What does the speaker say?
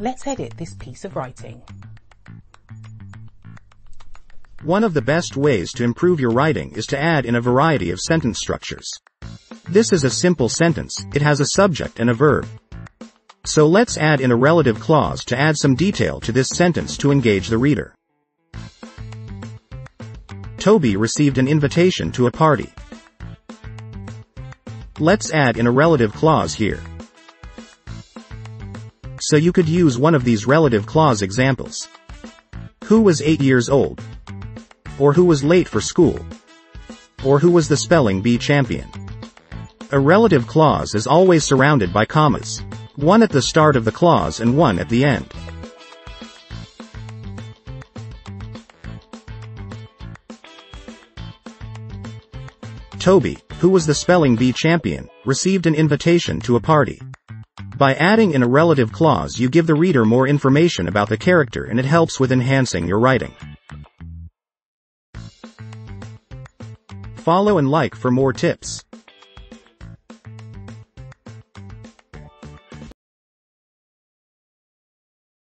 Let's edit this piece of writing. One of the best ways to improve your writing is to add in a variety of sentence structures. This is a simple sentence, it has a subject and a verb. So let's add in a relative clause to add some detail to this sentence to engage the reader. Toby received an invitation to a party. Let's add in a relative clause here. So you could use one of these relative clause examples. Who was 8 years old? Or who was late for school? Or who was the spelling bee champion? A relative clause is always surrounded by commas. One at the start of the clause and one at the end. Toby, who was the spelling bee champion, received an invitation to a party. By adding in a relative clause, you give the reader more information about the character and it helps with enhancing your writing. Follow and like for more tips.